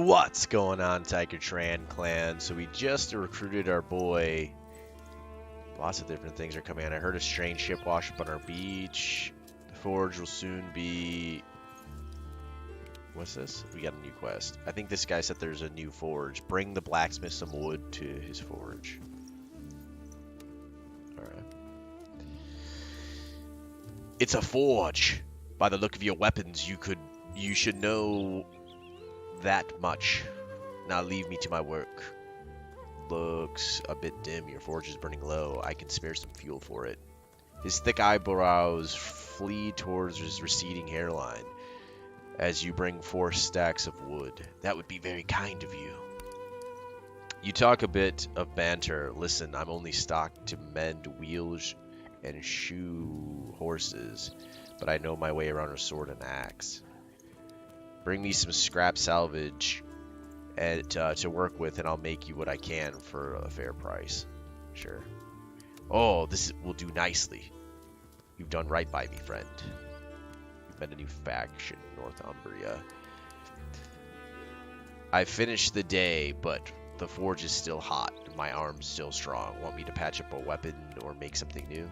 What's going on, Tiger Tran clan? So we just recruited our boy. Lots of different things are coming in. I heard a strange ship wash up on our beach. The forge will soon be... What's this? We got a new quest. I think this guy said there's a new forge. Bring the blacksmith some wood to his forge. Alright. It's a forge. By the look of your weapons, you should know that much. Now leave me to my work. Looks a bit dim. Your forge is burning low. I can spare some fuel for it. His thick eyebrows flee towards his receding hairline as you bring 4 stacks of wood. That would be very kind of you. You talk a bit of banter. Listen, I'm only stocked to mend wheels and shoe horses, but I know my way around a sword and axe. Bring me some scrap salvage and to work with, and I'll make you what I can for a fair price. Sure. Oh, this will do nicely. You've done right by me, friend. You've met a new faction, Northumbria. I finished the day, but the forge is still hot. My arm's still strong. Want me to patch up a weapon or make something new?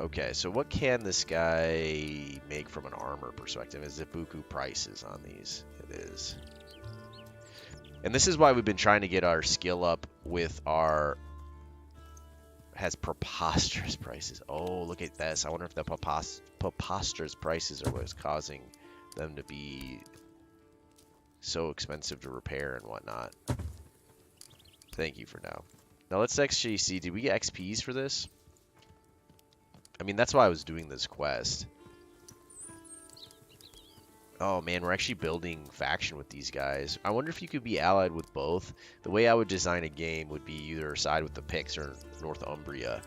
Okay, so what can this guy make from an armor perspective? Is it buku prices on these? It is. And this is why we've been trying to get our skill up with our... Has preposterous prices. Oh, look at this. I wonder if the preposterous prices are what's causing them to be so expensive to repair and whatnot. Thank you for now. Now let's actually see, did we get XPs for this? I mean, that's why I was doing this quest. Oh man, we're actually building faction with these guys. I wonder if you could be allied with both. The way I would design a game would be either side with the Picts or Northumbria.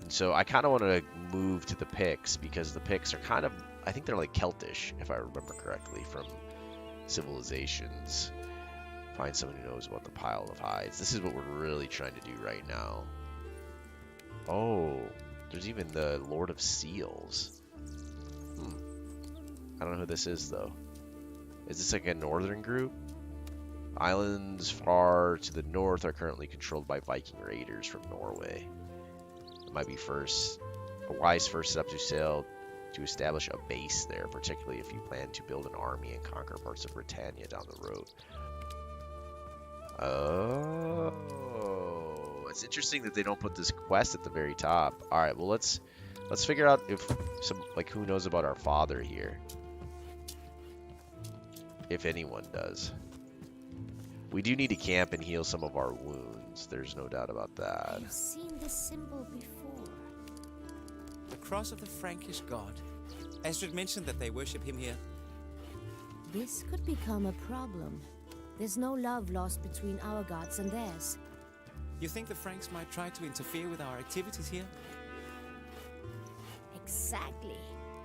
And so I kind of want to move to the Picts because the Picts are kind of, I think they're like Celtish, if I remember correctly, from Civilizations. Find someone who knows about the pile of hides. This is what we're really trying to do right now. Oh, there's even the Lord of Seals. I don't know who this is, though. Is this like a northern group? Islands far to the north are currently controlled by Viking raiders from Norway. It might be a wise first step to sail to establish a base there, particularly if you plan to build an army and conquer parts of Britannia down the road. Oh, it's interesting that they don't put this quest at the very top. All right, well let's figure out if who knows about our father here. If anyone does. We do need to camp and heal some of our wounds. There's no doubt about that. I've seen this symbol before. The cross of the Frankish god. Estrid mentioned that they worship him here. This could become a problem. There's no love lost between our gods and theirs. You think the Franks might try to interfere with our activities here? Exactly.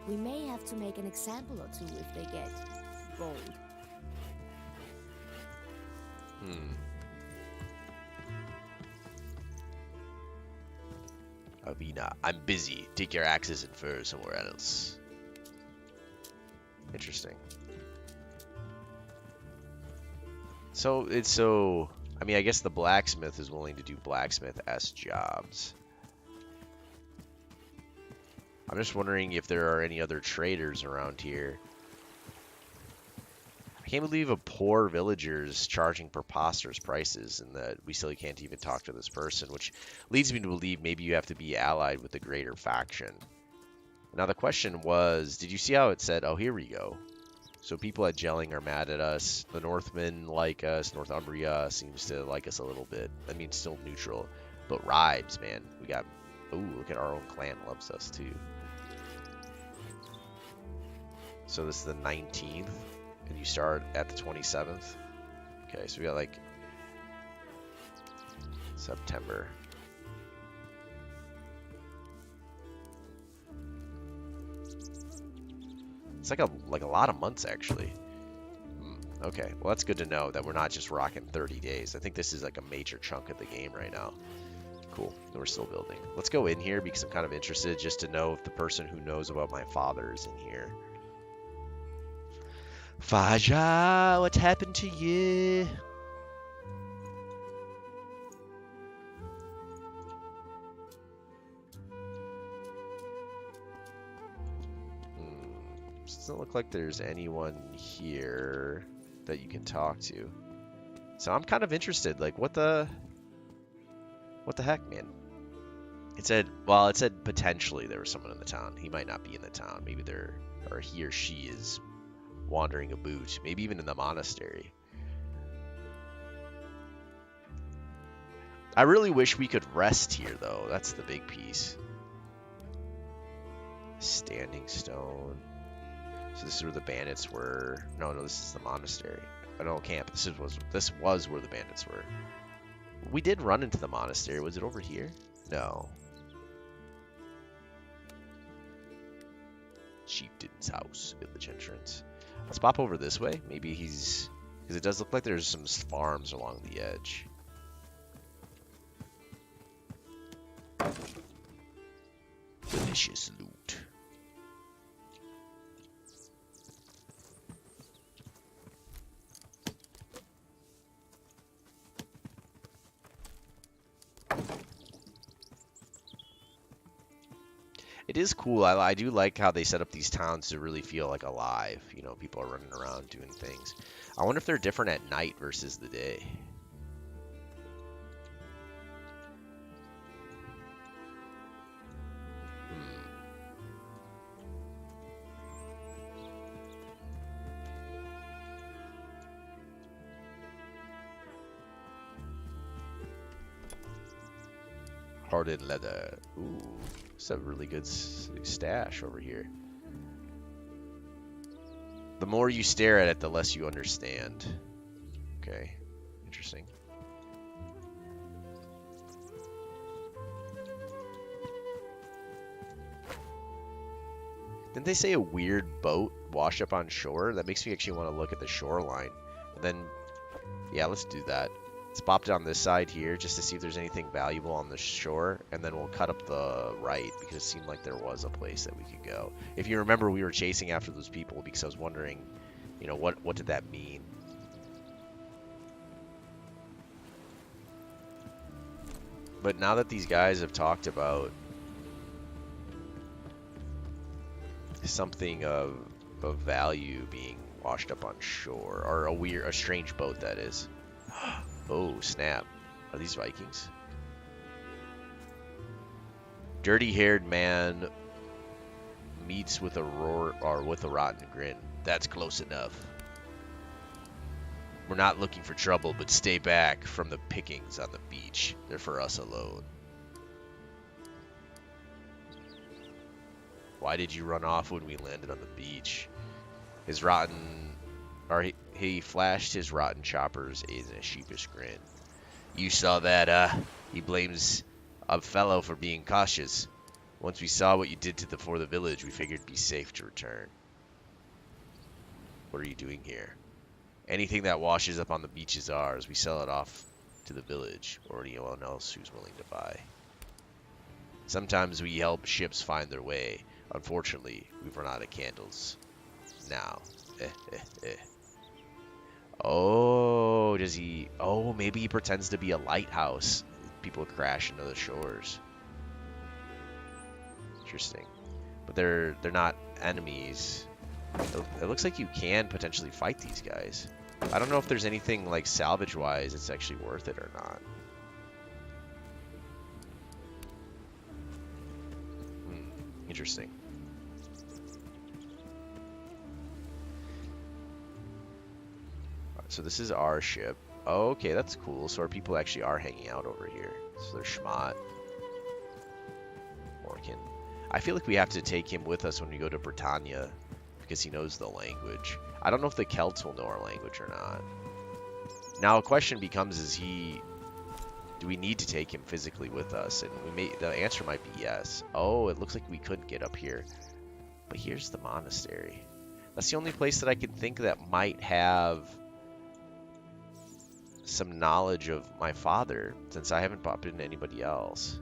We may have to make an example or two if they get bold. Avina, I'm busy. Take your axes and fur somewhere else. Interesting. I mean, I guess the blacksmith is willing to do blacksmith-esque jobs. I'm just wondering if there are any other traders around here. I can't believe a poor villager is charging preposterous prices and that we still can't even talk to this person, which leads me to believe maybe you have to be allied with the greater faction. Now the question was, did you see how it said, oh, here we go. So people at Gelling are mad at us. The Northmen like us. Northumbria seems to like us a little bit. I mean, still neutral. But Ribes, man. We got... Ooh, look at our own clan loves us, too. So this is the 19th. And you start at the 27th. Okay, so we got like... September. It's like a lot of months, actually. Okay, well that's good to know that we're not just rocking 30 days. I think this is like a major chunk of the game right now. Cool. We're still building. Let's go in here because I'm kind of interested just to know if the person who knows about my father is in here. Faja, what happened to you? Doesn't look like there's anyone here that you can talk to. So I'm kind of interested. Like, what the heck, man? It said, well, it said potentially there was someone in the town. He might not be in the town. Maybe he or she is wandering about. Maybe even in the monastery. I really wish we could rest here, though. That's the big piece. Standing stone. So this is where the bandits were. No, this is the monastery. I don't know, camp. This was where the bandits were. We did run into the monastery. Was it over here? No. Chieftain's house, village entrance. Let's pop over this way. Maybe he's... Because it does look like there's some farms along the edge. Delicious loot. It is cool. I do like how they set up these towns to really feel like alive. You know, people are running around doing things. I wonder if they're different at night versus the day. Hardened leather. Ooh. It's a really good stash over here. The more you stare at it, the less you understand. Okay, interesting. Didn't they say a weird boat washed up on shore? That makes me actually want to look at the shoreline. And then, yeah, let's do that. Let's pop down this side here just to see if there's anything valuable on the shore, and then we'll cut up the right because it seemed like there was a place that we could go. If you remember, we were chasing after those people because I was wondering, you know, what did that mean? But now that these guys have talked about something of value being washed up on shore, or a strange boat that is. Oh, snap. Are these Vikings? Dirty-haired man meets with a roar or with a rotten grin. That's close enough. We're not looking for trouble, but stay back from the pickings on the beach. They're for us alone. Why did you run off when we landed on the beach? His rotten... Or he flashed his rotten choppers in a sheepish grin. You saw that, He blames a fellow for being cautious. Once we saw what you did for the village, we figured it'd be safe to return. What are you doing here? Anything that washes up on the beach is ours. We sell it off to the village or anyone else who's willing to buy. Sometimes we help ships find their way. Unfortunately, we've run out of candles. Now. Oh, does he... Oh, maybe he pretends to be a lighthouse. People crash into the shores. Interesting. But they're not enemies. It looks like you can potentially fight these guys. I don't know if there's anything like salvage-wise it's actually worth it or not. Interesting. So this is our ship. Oh, okay, that's cool. So our people actually are hanging out over here. So there's Schmott. Morgan. I feel like we have to take him with us when we go to Britannia because he knows the language. I don't know if the Celts will know our language or not. Now a question becomes, do we need to take him physically with us? And the answer might be yes. Oh, it looks like we couldn't get up here. But here's the monastery. That's the only place that I can think that might have some knowledge of my father, since I haven't bumped into anybody else.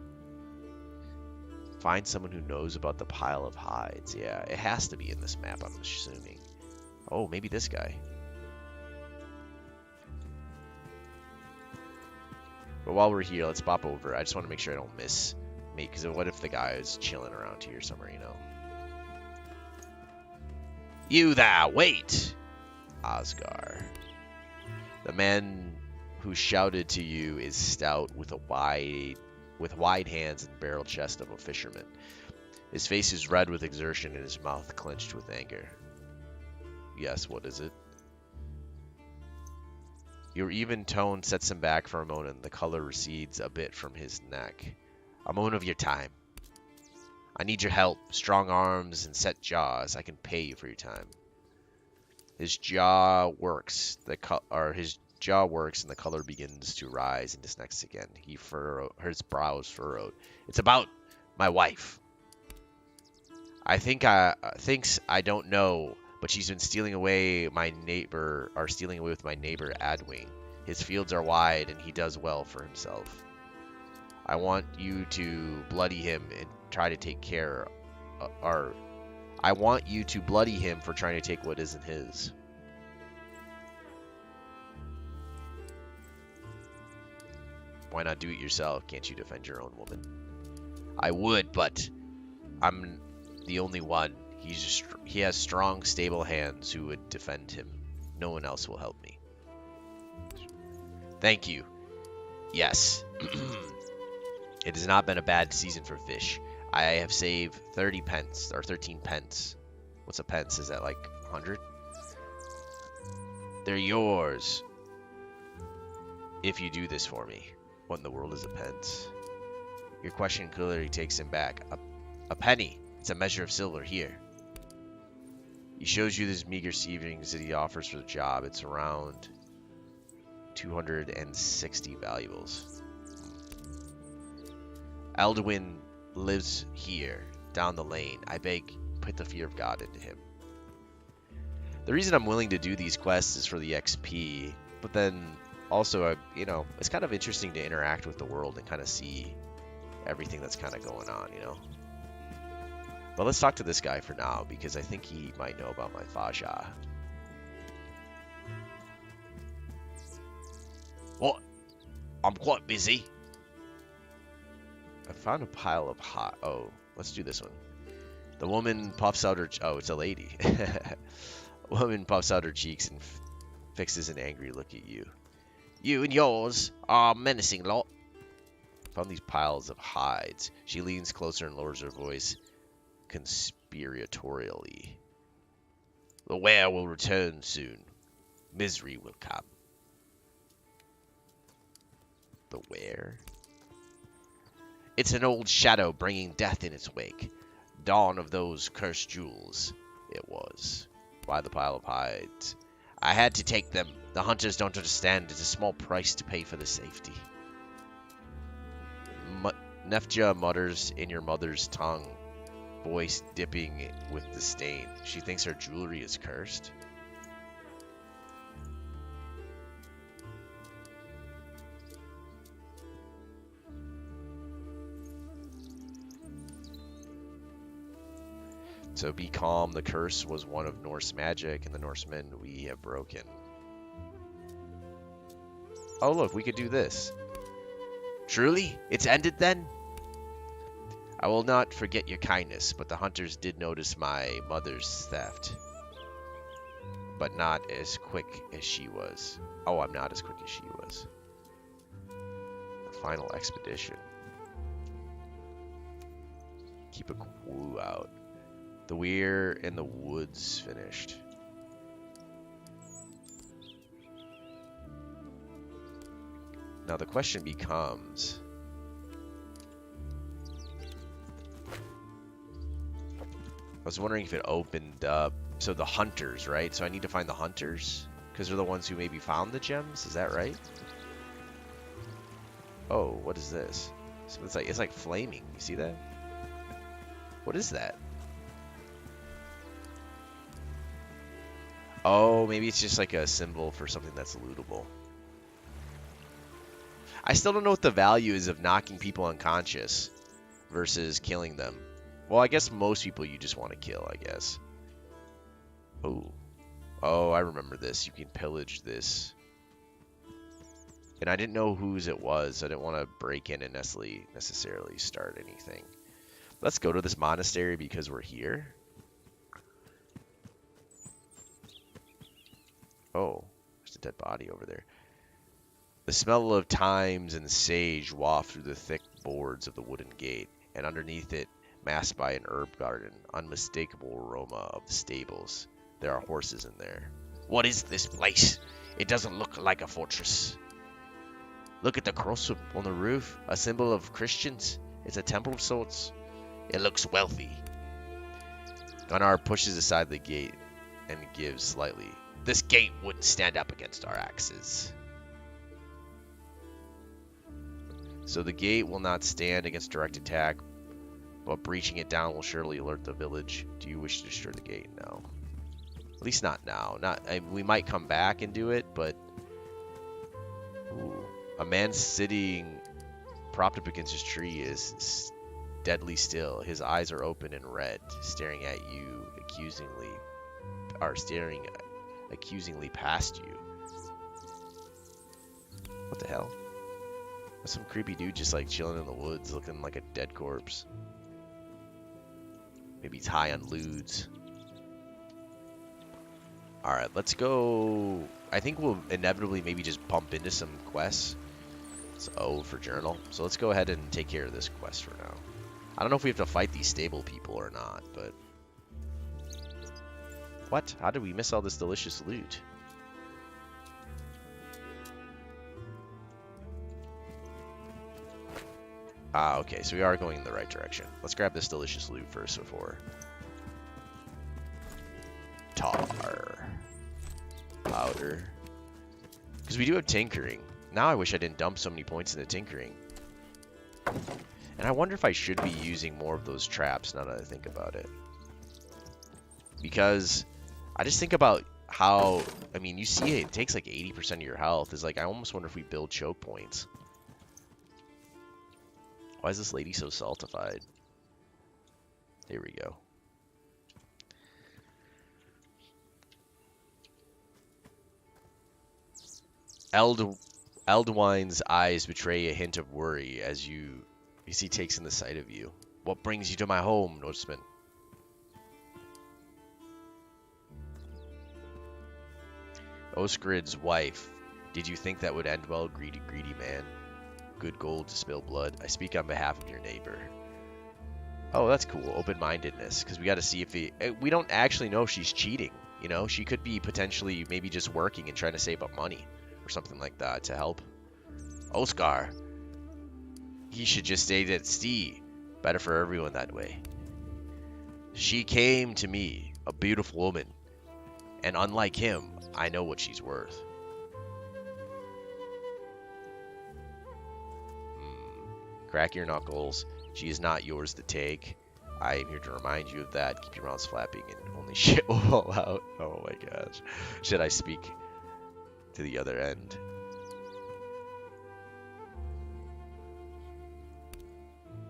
Find someone who knows about the pile of hides. Yeah, it has to be in this map, I'm assuming. Oh, maybe this guy. But while we're here, let's bop over. I just want to make sure I don't miss me, because what if the guy is chilling around here somewhere, you know? You there, wait! Osgar. The man who shouted to you is stout with wide hands and barrel chest of a fisherman. His face is red with exertion and his mouth clenched with anger. Yes, what is it? Your even tone sets him back for a moment, and the color recedes a bit from his neck. A moment of your time. I need your help. Strong arms and set jaws. I can pay you for your time. His jaw works. His jaw works, and the color begins to rise in his neck again. His brows furrowed. It's about my wife. Thinks I don't know, but she's been stealing away with my neighbor Adwing. His fields are wide, and he does well for himself. I want you to bloody him and try to take care. I want you to bloody him for trying to take what isn't his. Why not do it yourself? Can't you defend your own woman? I would, but I'm the only one. He has strong, stable hands who would defend him. No one else will help me. Thank you. Yes. It has not been a bad season for fish. I have saved 30 pence, or 13 pence. What's a pence? Is that like 100? They're yours. If you do this for me. What in the world is a pence? Your question clearly takes him back. A penny. It's a measure of silver here. He shows you this meager savings that he offers for the job. It's around 260 valuables. Eldwin lives here, down the lane. I beg, put the fear of God into him. The reason I'm willing to do these quests is for the XP, but then also, it's kind of interesting to interact with the world and kind of see everything that's kind of going on, you know? But let's talk to this guy for now, because I think he might know about my Faja. What? I'm quite busy. I found a pile of hot... Oh, let's do this one. The woman puffs out her... Oh, it's a lady. A woman puffs out her cheeks and fixes an angry look at you. You and yours are a menacing lot. Found these piles of hides. She leans closer and lowers her voice conspiratorially. The wear will return soon. Misery will come. The wear? It's an old shadow bringing death in its wake. Dawn of those cursed jewels, it was. Why the pile of hides? I had to take them. The hunters don't understand. It's a small price to pay for the safety. Nefja mutters in your mother's tongue, voice dipping with disdain. She thinks her jewelry is cursed. So be calm. The curse was one of Norse magic, and the Norsemen we have broken. Oh, look, we could do this. Truly? It's ended then? I will not forget your kindness, but the hunters did notice my mother's theft. But not as quick as she was. Oh, I'm not as quick as she was. The final expedition. Keep a clue out. The weir in the woods finished. Now the question becomes... I was wondering if it opened up... So the hunters, right? So I need to find the hunters? Because they're the ones who maybe found the gems? Is that right? Oh, what is this? So it's like flaming. You see that? What is that? Oh, maybe it's just like a symbol for something that's lootable. I still don't know what the value is of knocking people unconscious versus killing them. Well, I guess most people you just want to kill, I guess. Oh. Oh, I remember this. You can pillage this. And I didn't know whose it was. I didn't want to break in and necessarily start anything. Let's go to this monastery because we're here. Oh, there's a dead body over there. The smell of thymes and sage waft through the thick boards of the wooden gate, and underneath it, masked by an herb garden, unmistakable aroma of the stables. There are horses in there. What is this place? It doesn't look like a fortress. Look at the cross on the roof, a symbol of Christians. It's a temple of sorts. It looks wealthy. Gunnar pushes aside the gate and gives slightly. This gate wouldn't stand up against our axes. So the gate will not stand against direct attack, but breaching it down will surely alert the village. Do you wish to destroy the gate? No. At least not now. We might come back and do it, but... Ooh. A man sitting propped up against his tree is deadly still. His eyes are open and red, staring at you accusingly, or staring accusingly past you. What the hell? That's some creepy dude just like chilling in the woods, looking like a dead corpse. Maybe he's high on lewds. Alright, let's go. I think we'll inevitably maybe just bump into some quests. It's O for journal. So let's go ahead and take care of this quest for now. I don't know if we have to fight these stable people or not, but... What? How did we miss all this delicious loot? Ah, okay, so we are going in the right direction. Let's grab this delicious loot first before... Tar. Powder. Because we do have tinkering. Now I wish I didn't dump so many points into tinkering. And I wonder if I should be using more of those traps now that I think about it. Because I just think about how, I mean, you see it takes like 80% of your health. It's like, I almost wonder if we build choke points. Why is this lady so saltified? Here we go. Eldwine's eyes betray a hint of worry as he takes in the sight of you. What brings you to my home, Norseman? Osgrid's wife. Did you think that would end well, greedy man? Good gold to spill blood. I speak on behalf of your neighbor. Oh, that's cool. Open-mindedness. Because we got to see if we don't actually know if she's cheating. You know, she could be potentially maybe just working and trying to save up money. Or something like that to help. Oscar. He should just stay at sea. Better for everyone that way. She came to me, a beautiful woman. And unlike him, I know what she's worth. Crack your knuckles. She is not yours to take. I am here to remind you of that. Keep your mouths flapping and only shit will fall out. Oh my gosh. Should I speak to the other end?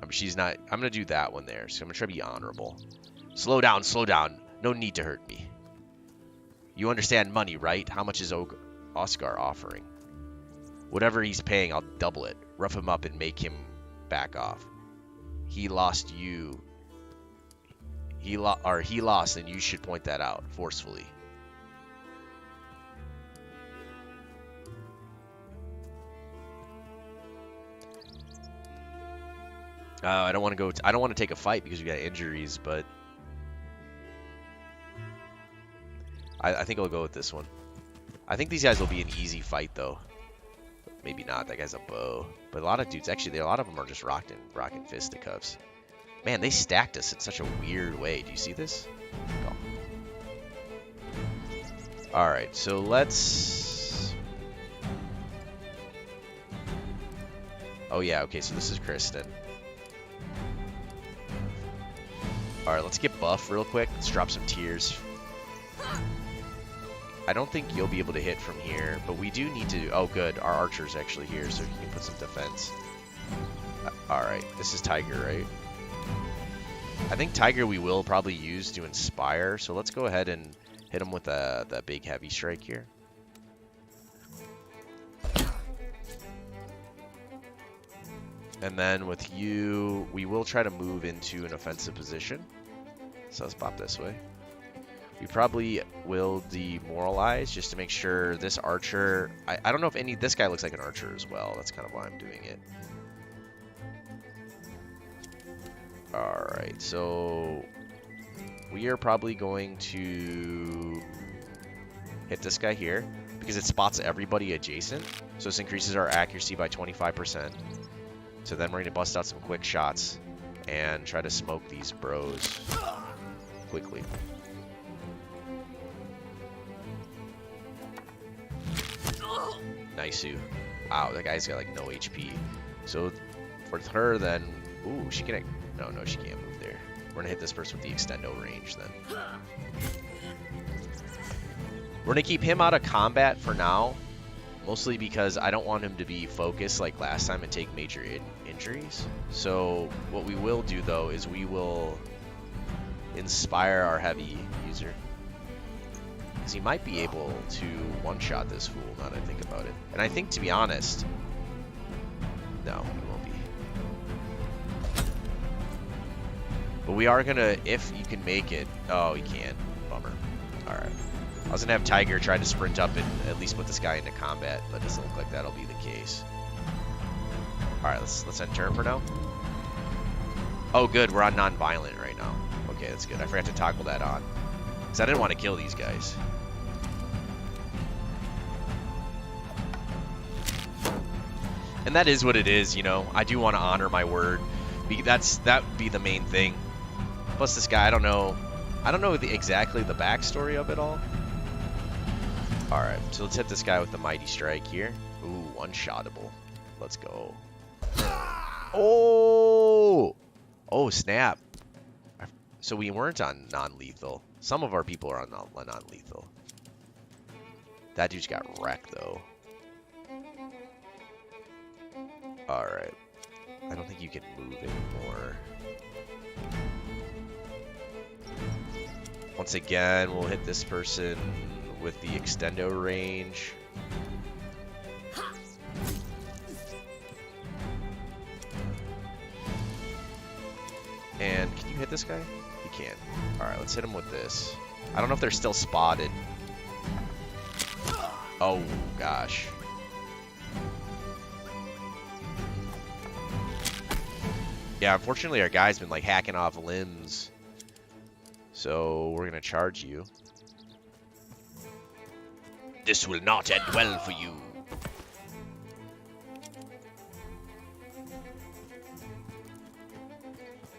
She's not. I'm gonna do that one there. So I'm gonna try to be honorable. Slow down, slow down. No need to hurt me. You understand money, right? How much is Oscar offering? Whatever he's paying, I'll double it. Rough him up and make him back off. He lost you. He lost, and you should point that out forcefully. I don't want to go. I don't want to take a fight because we got injuries, but I think I'll go with this one. I think these guys will be an easy fight, though. Maybe not. That guy's a bow. But a lot of dudes, actually, a lot of them are just rocking fisticuffs. Man, they stacked us in such a weird way. Do you see this? Oh. All right, so let's. Oh yeah. Okay, so this is Kristen. Alright, let's get buff real quick. Let's drop some tears. I don't think you'll be able to hit from here, but we do need to... Oh, good. Our archer's actually here, so he can put some defense. Alright, this is Tiger, right? I think Tiger we will probably use to inspire, so let's go ahead and hit him with the big heavy strike here. And then with you, we will try to move into an offensive position. So let's pop this way. We probably will demoralize just to make sure this archer... I don't know if this guy looks like an archer as well. That's kind of why I'm doing it. Alright, so we are probably going to hit this guy here because it spots everybody adjacent. So this increases our accuracy by 25%. So then we're going to bust out some quick shots and try to smoke these bros quickly. Nice. Wow, that guy's got like no HP. So for her then... Ooh, she can... No, she can't move there. We're going to hit this person with the extendo range then. We're going to keep him out of combat for now. Mostly because I don't want him to be focused like last time and take major injuries. So what we will do though is we will inspire our heavy user. Because he might be able to one-shot this fool now that I think about it. And I think, to be honest, no, he won't be. But we are going to, if you can make it. Oh, he can't. Bummer. Alright. I was going to have Tiger try to sprint up and at least put this guy into combat, but it doesn't look like that'll be the case. Alright, let's end turn for now. Oh, good. We're on non-violent right now. Okay, that's good. I forgot to toggle that on. Because I didn't want to kill these guys. And that is what it is, you know. I do want to honor my word. That would be the main thing. Plus this guy, I don't know exactly the backstory of it all. Alright, so let's hit this guy with the mighty strike here. Ooh, one-shottable. Let's go. Oh! Oh, snap. So we weren't on non-lethal. Some of our people are on non-lethal. That dude's got wrecked, though. Alright. I don't think you can move anymore. Once again, we'll hit this person with the extendo range. And can you hit this guy? You can. Alright, let's hit him with this. I don't know if they're still spotted. Oh, gosh. Yeah, unfortunately our guy's been like hacking off limbs. So we're gonna charge you. This will not end well for you.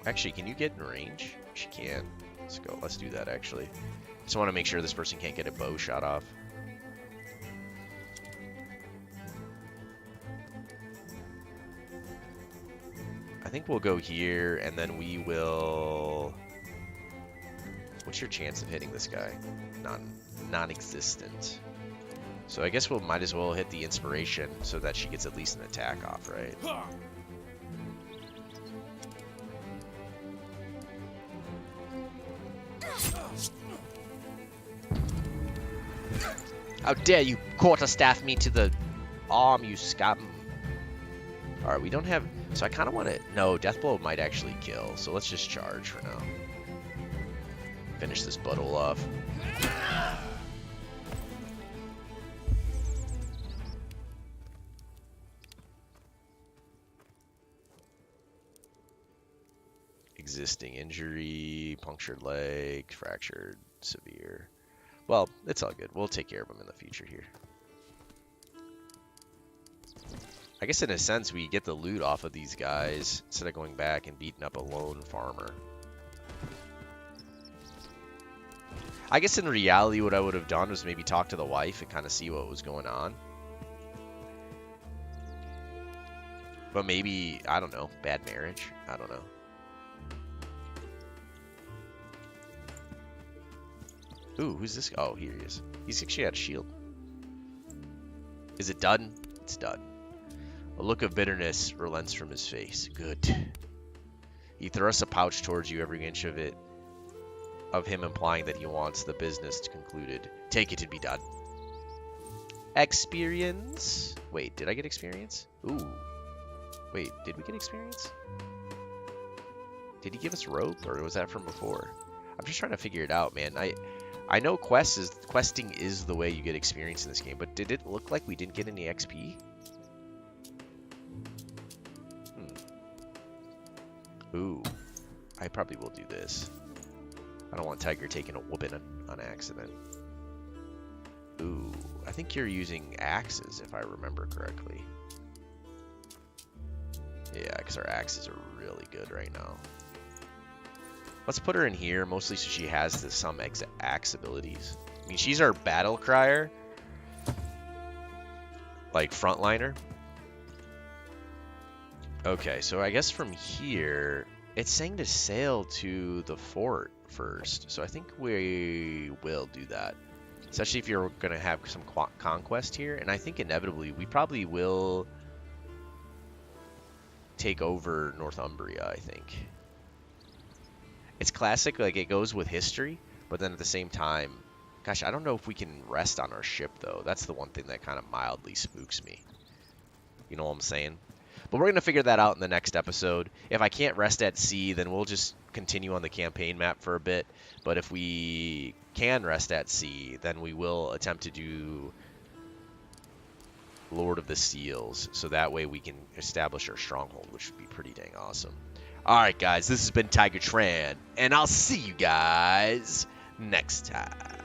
Actually, can you get in range? She can. Let's go. Let's do that actually. Just want to make sure this person can't get a bow shot off. I think we'll go here, and then we will... What's your chance of hitting this guy? Non-existent. So I guess we'll might as well hit the inspiration so that she gets at least an attack off, right? How dare you quarterstaff me to the arm, you scum. Alright, we don't have... So I kind of want to... No, Deathblow might actually kill, so let's just charge for now. Finish this butthole off. Existing injury, punctured leg, fractured, severe. Well, it's all good. We'll take care of them in the future here. I guess in a sense we get the loot off of these guys instead of going back and beating up a lone farmer. I guess in reality what I would have done was maybe talk to the wife and kind of see what was going on. But maybe, I don't know, bad marriage? I don't know. Ooh, who's this? Oh, here he is. He's actually got a shield. Is it done? It's done. A look of bitterness relents from his face. Good. He thrusts a pouch towards you, every inch of it, of him implying that he wants the business concluded. Take it and be done. Experience? Wait, did I get experience? Ooh. Wait, did we get experience? Did he give us rope, or was that from before? I'm just trying to figure it out, man. I know questing is the way you get experience in this game, but did it look like we didn't get any XP? Ooh. I probably will do this. I don't want Tiger taking a whooping on accident. Ooh. I think you're using axes, if I remember correctly. Yeah, because our axes are really good right now. Let's put her in here, mostly so she has some axe abilities. I mean, she's our battle crier. Like, frontliner. Okay, so I guess from here, it's saying to sail to the fort first. So I think we will do that. Especially if you're going to have some conquest here. And I think inevitably, we probably will take over Northumbria, I think. It's classic, like it goes with history, but then at the same time, gosh, I don't know if we can rest on our ship, though. That's the one thing that kind of mildly spooks me. You know what I'm saying? But we're going to figure that out in the next episode. If I can't rest at sea, then we'll just continue on the campaign map for a bit. But if we can rest at sea, then we will attempt to do Lord of the Seals. So that way we can establish our stronghold, which would be pretty dang awesome. Alright guys, this has been Tiger Tran, and I'll see you guys next time.